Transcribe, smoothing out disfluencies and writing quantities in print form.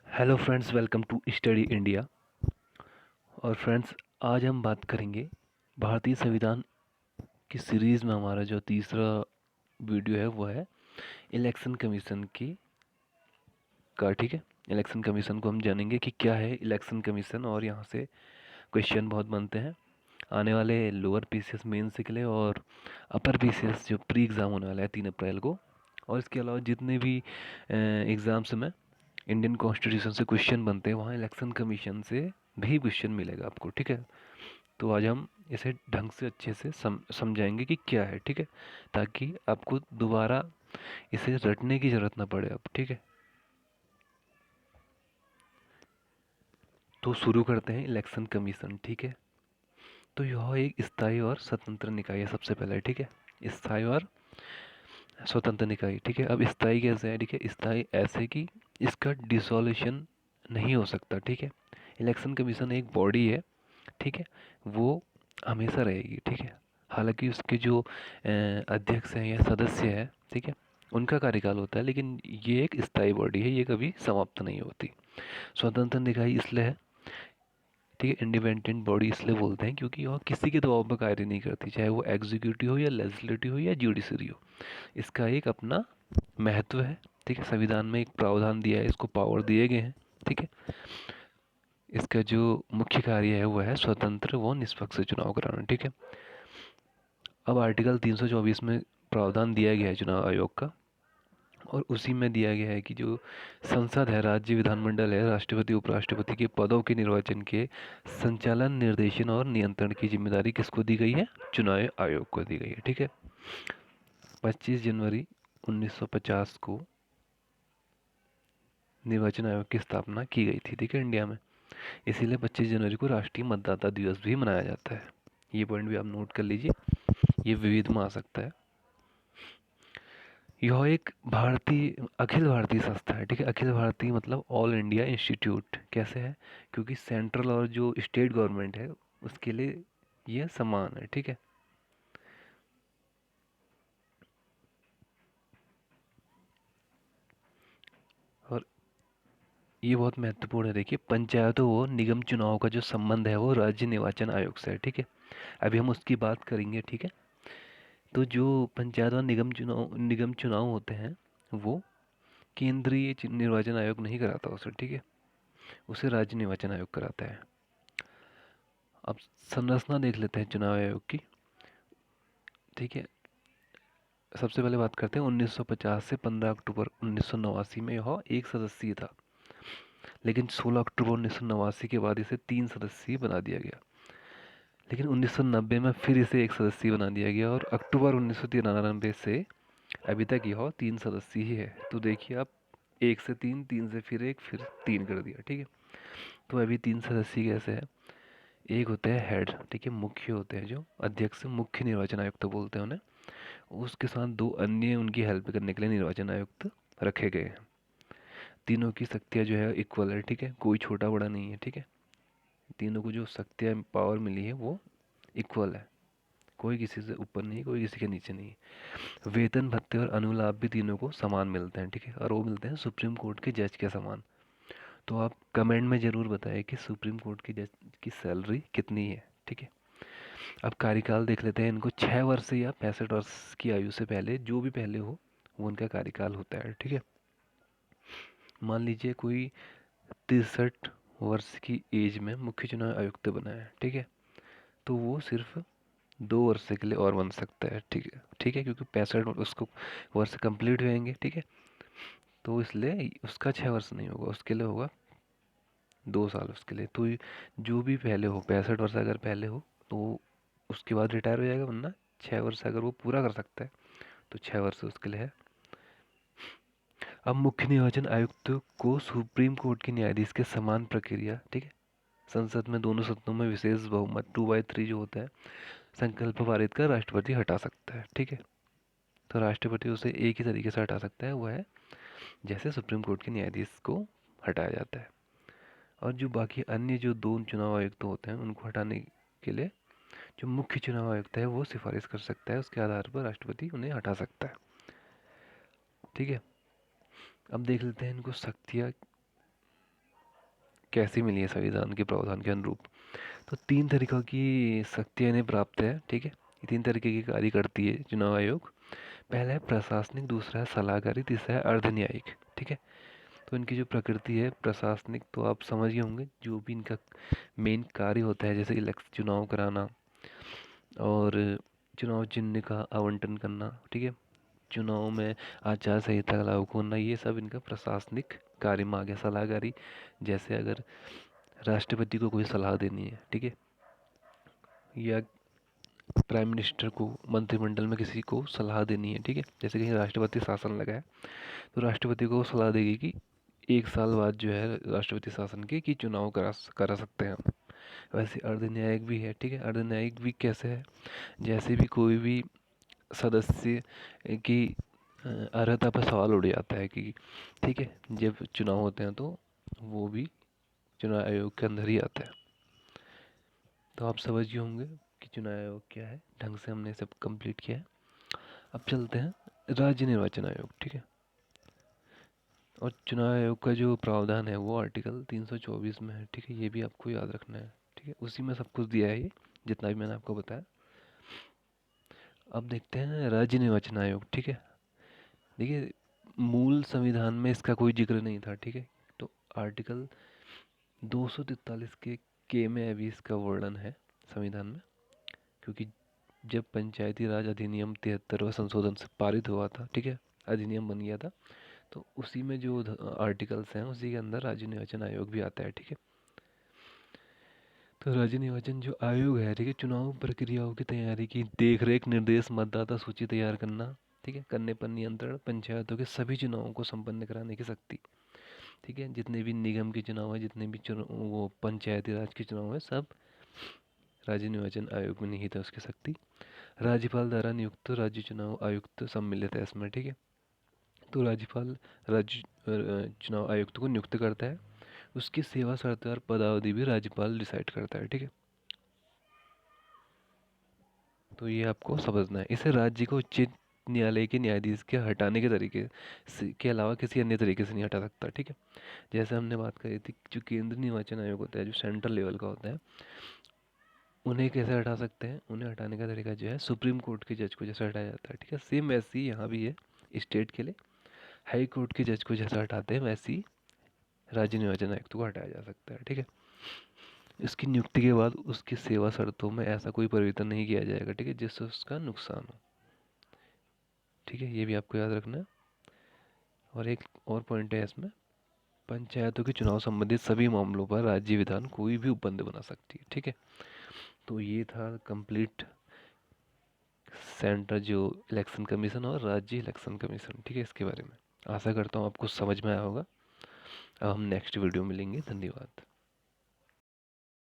Hello friends, welcome to study India. और friends, आज हम बात करेंगे भारतीय संविधान की सीरीज़ में हमारा जो तीसरा वीडियो है वो है इलेक्शन कमीशन की का। ठीक है, इलेक्शन कमीशन को हम जानेंगे कि क्या है इलेक्शन कमीशन, और यहाँ से क्वेश्चन बहुत बनते हैं आने वाले लोअर पीसीएस मेंस के लिए और अपर पीसीएस जो प्री एग्ज़ाम होने वाला है 3 अप्रैल को। और इसके अलावा जितने भी एग्ज़ाम्स में इंडियन कॉन्स्टिट्यूशन से क्वेश्चन बनते हैं वहाँ इलेक्शन कमीशन से भी क्वेश्चन मिलेगा आपको। ठीक है, तो आज हम इसे ढंग से अच्छे से समझाएंगे कि क्या है। ठीक है, ताकि आपको दोबारा इसे रटने की ज़रूरत ना पड़े अब। ठीक है, तो शुरू करते हैं इलेक्शन कमीशन। ठीक है, तो यह एक स्थायी और स्वतंत्र निकाय है सबसे पहले। ठीक है, स्थायी और स्वतंत्र निकाय। ठीक है, अब स्थायी कैसे है? ठीक है, स्थायी ऐसे कि इसका डिसॉल्यूशन नहीं हो सकता। ठीक है, इलेक्शन कमीशन एक बॉडी है। ठीक है, वो हमेशा रहेगी। ठीक है, हालांकि उसके जो अध्यक्ष हैं या सदस्य हैं, ठीक है, उनका कार्यकाल होता है, लेकिन ये एक स्थायी बॉडी है, ये कभी समाप्त नहीं होती। स्वतंत्र निकाय इसलिए है, ठीक है, इंडिपेंडेंट बॉडी इसलिए बोलते हैं क्योंकि वह किसी के दबाव पर कार्य नहीं करती, चाहे वो एग्जीक्यूटिव हो या लेजिस्लेटिव हो या जुडिशरी हो। इसका एक अपना महत्व है। ठीक है, संविधान में एक प्रावधान दिया है, इसको पावर दिए गए हैं। ठीक है, इसका जो मुख्य कार्य है वो है स्वतंत्र व निष्पक्ष चुनाव कराना। ठीक है, अब आर्टिकल 324 में प्रावधान दिया गया है चुनाव आयोग का, और उसी में दिया गया है कि जो संसद है, राज्य विधानमंडल है, राष्ट्रपति उपराष्ट्रपति के पदों के निर्वाचन के संचालन, निर्देशन और नियंत्रण की जिम्मेदारी किसको दी गई है? चुनाव आयोग को दी गई है। ठीक है, 25 जनवरी 1950 को निर्वाचन आयोग की स्थापना की गई थी। ठीक है, इंडिया में, इसीलिए 25 जनवरी को राष्ट्रीय मतदाता दिवस भी मनाया जाता है। ये पॉइंट भी आप नोट कर लीजिए, ये विविध में आ सकता है। यह एक भारतीय, अखिल भारतीय संस्था है। ठीक है, अखिल भारतीय मतलब ऑल इंडिया इंस्टीट्यूट। कैसे है? क्योंकि सेंट्रल और जो स्टेट गवर्नमेंट है उसके लिए यह समान है। ठीक है, और ये बहुत महत्वपूर्ण है। देखिए, पंचायतों व निगम चुनाव का जो संबंध है वो राज्य निर्वाचन आयोग से है। ठीक है, अभी हम उसकी बात करेंगे। ठीक है, तो जो पंचायत और निगम चुनाव होते हैं वो केंद्रीय निर्वाचन आयोग नहीं कराता उसे। ठीक है, उसे राज्य निर्वाचन आयोग कराता है। अब संरचना देख लेते हैं चुनाव आयोग की। ठीक है, सबसे पहले बात करते हैं 1950 से 15 अक्टूबर 1989 में यह एक सदस्यीय था, लेकिन 16 अक्टूबर 1989 के बाद इसे 3 सदस्यीय बना दिया गया। लेकिन 1990 में फिर इसे एक सदस्यीय बना दिया गया, और अक्टूबर 1993 से अभी तक यह 3 सदस्यीय ही है। तो देखिए आप, एक से तीन, तीन से फिर एक, फिर तीन कर दिया। ठीक है, तो अभी 3 सदस्यीय कैसे है? एक होते हैं हेड, ठीक है, मुख्य होते हैं, जो अध्यक्ष, मुख्य निर्वाचन आयुक्त बोलते हैं उन्हें। उसके साथ दो अन्य उनकी हेल्प करने के लिए निर्वाचन आयुक्त रखे गए हैं। तीनों की शक्तियाँ जो है इक्वल है। ठीक है, कोई छोटा बड़ा नहीं है। ठीक है, तीनों को जो शक्तियाँ पावर मिली है वो इक्वल है, कोई किसी से ऊपर नहीं, कोई किसी के नीचे नहीं। वेतन, भत्ते और अनुलाभ भी तीनों को समान मिलते हैं। ठीक है, और वो मिलते हैं सुप्रीम कोर्ट के जज के समान। तो आप कमेंट में ज़रूर बताएं कि सुप्रीम कोर्ट के जज की सैलरी कितनी है। ठीक है, अब कार्यकाल देख लेते हैं इनको। 6 वर्ष या 65 वर्ष की आयु से पहले, जो भी पहले हो, वो उनका कार्यकाल होता है। ठीक है, मान लीजिए कोई 63 वर्ष की एज में मुख्य चुनाव आयुक्त बना है। ठीक है, तो वो सिर्फ 2 वर्ष के लिए और बन सकता है। ठीक है, ठीक है, क्योंकि 65 उसको वर्ष कंप्लीट होंगे। ठीक है, तो इसलिए उसका 6 वर्ष नहीं होगा, उसके लिए होगा 2 साल उसके लिए। तो जो भी पहले हो, 65 वर्ष अगर पहले हो तो उसके बाद रिटायर हो जाएगा, वरना 6 वर्ष अगर वो पूरा कर सकता है तो 6 वर्ष उसके लिए है। अब मुख्य निर्वाचन आयुक्त को सुप्रीम कोर्ट के न्यायाधीश के समान प्रक्रिया, ठीक है, संसद में दोनों सदनों में विशेष बहुमत 2/3 जो होता है, संकल्प पारित कर राष्ट्रपति हटा सकता है। ठीक है, तो राष्ट्रपति उसे एक ही तरीके से हटा सकता है, वह है जैसे सुप्रीम कोर्ट के न्यायाधीश को हटाया जाता है। और जो बाकी अन्य जो दो चुनाव आयुक्त होते हैं उनको हटाने के लिए जो मुख्य चुनाव आयुक्त है वो सिफारिश कर सकता है, उसके आधार पर राष्ट्रपति उन्हें हटा सकता है। ठीक है, अब देख लेते हैं इनको शक्तियाँ कैसी मिली है संविधान के प्रावधान के अनुरूप। तो 3 तरीक़ों की शक्तियाँ इन्हें प्राप्त है, ठीक है। ये 3 तरीके की कार्य करती है चुनाव आयोग। पहला है प्रशासनिक, दूसरा है सलाहकारी, तीसरा है अर्धन्यायिक, ठीक है। तो इनकी जो प्रकृति है प्रशासनिक, तो आप समझ गए होंगे जो भी इनका मेन कार्य होता है, जैसे इलेक्शन चुनाव कराना और चुनाव चिन्ह का आवंटन करना, ठीक है। चुनाव में आचार संहिता लागू करना, ये सब इनका प्रशासनिक कार्य में आ गया। सलाहकारी, जैसे अगर राष्ट्रपति को कोई सलाह देनी है, ठीक है, या प्राइम मिनिस्टर को मंत्रिमंडल में किसी को सलाह देनी है, ठीक है। जैसे कहीं राष्ट्रपति शासन लगा है तो राष्ट्रपति को सलाह देगी कि 1 साल बाद जो है राष्ट्रपति शासन के कि चुनाव करा सकते हैं हम। वैसे अर्धन्यायिक भी है, ठीक है। अर्धन्यायिक भी कैसे है, जैसे भी कोई भी सदस्य की अर्हता पर सवाल उठ जाता है कि, ठीक है, जब चुनाव होते हैं तो वो भी चुनाव आयोग के अंदर ही आता है। तो आप समझ गए होंगे कि चुनाव आयोग क्या है, ढंग से हमने सब कंप्लीट किया है। अब चलते हैं राज्य निर्वाचन आयोग, ठीक है। और चुनाव आयोग का जो प्रावधान है वो आर्टिकल 324 में है, ठीक है। ये भी आपको याद रखना है, ठीक है। उसी में सब कुछ दिया है ये, जितना भी मैंने आपको बताया। अब देखते हैं राज्य निर्वाचन आयोग, ठीक है। देखिए मूल संविधान में इसका कोई जिक्र नहीं था, ठीक है। तो आर्टिकल 243 के में अभी इसका वर्णन है संविधान में, क्योंकि जब पंचायती राज अधिनियम 73वां संशोधन से पारित हुआ था, ठीक है, अधिनियम बन गया था, तो उसी में जो आर्टिकल्स हैं उसी के अंदर राज्य निर्वाचन आयोग भी आता है, ठीक है। तो राज्य निर्वाचन जो आयोग है, ठीक है, चुनाव प्रक्रियाओं की तैयारी की देखरेख, निर्देश, मतदाता सूची तैयार करना, ठीक है, करने पर नियंत्रण, पंचायतों के सभी चुनावों को संपन्न कराने की शक्ति, ठीक है। जितने भी निगम के चुनाव है, जितने भी चुनाव वो पंचायती राज के चुनाव है, सब राज्य निर्वाचन आयोग में निहित है उसकी शक्ति। राज्यपाल द्वारा नियुक्त राज्य चुनाव आयुक्त सम्मिलित है इसमें, ठीक है। तो राज्यपाल राज्य चुनाव आयुक्त को नियुक्त करता है, उसकी सेवा शर्तें और पदावधि भी राज्यपाल डिसाइड करता है, ठीक है। तो ये आपको समझना है। इसे राज्य को उच्च न्यायालय के न्यायाधीश के हटाने के तरीके के अलावा किसी अन्य तरीके से नहीं हटा सकता, ठीक है। जैसे हमने बात करी थी, जो केंद्रीय निर्वाचन आयोग होता है, जो सेंट्रल लेवल का होता है, उन्हें कैसे हटा सकते हैं, उन्हें हटाने का तरीका जो है सुप्रीम कोर्ट के जज को जैसे हटाया जाता है, ठीक है। सेम वैसे ही यहाँ भी है स्टेट के लिए, हाई कोर्ट के जज को जैसा हटाते हैं वैसे ही राज्य निर्वाचन आयुक्त को हटाया जा सकता है, ठीक है। इसकी नियुक्ति के बाद उसकी सेवा शर्तों में ऐसा कोई परिवर्तन नहीं किया जाएगा, ठीक है, जिससे उसका नुकसान हो, ठीक है। ये भी आपको याद रखना है। और एक और पॉइंट है इसमें, पंचायतों के चुनाव संबंधित सभी मामलों पर राज्य विधान कोई भी उपबंध बना सकती है, ठीक है। तो ये था कंप्लीट सेंटर जो इलेक्शन कमीशन और राज्य इलेक्शन कमीशन, ठीक है, इसके बारे में। आशा करता हूँ आपको समझ में आया होगा। अब हम नेक्स्ट वीडियो में मिलेंगे। धन्यवाद।